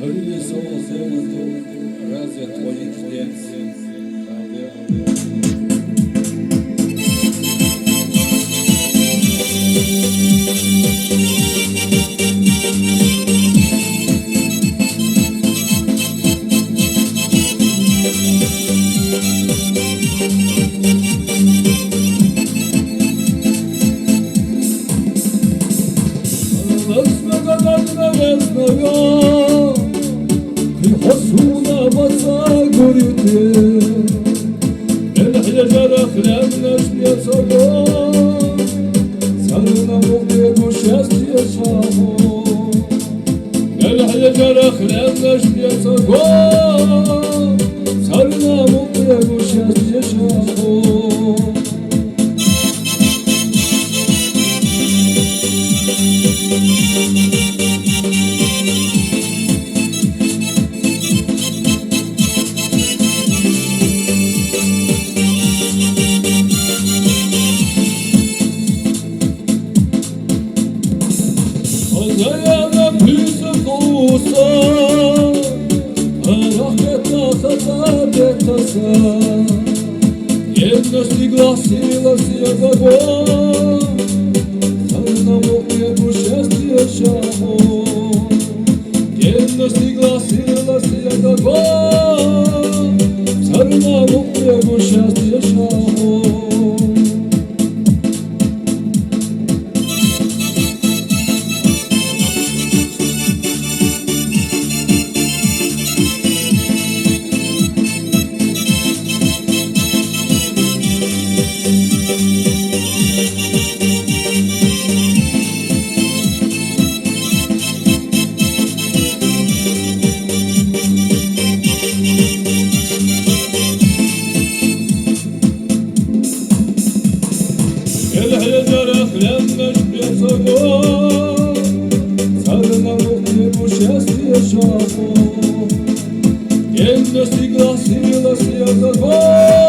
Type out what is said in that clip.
Вылезал золото, разве твои птенцы? حصونا بصاقرتي الحجر خلالناش بيصغر صارنا مقيد وشاست يشافو الحجر خلالناش بيصغر صارنا مقيد وشاست يشافو Zayana püse kusa, rahmetna khata tasa. Jedno stiglasila si ja za gol, zarna moje bušestije šamo. Jedno stiglasila si ja za gol, zarna moje bušestije šamo. الحجر خلالناش بيصغر صارنا مقيم وشاست يشافو Jedno stiglasila si ja za gol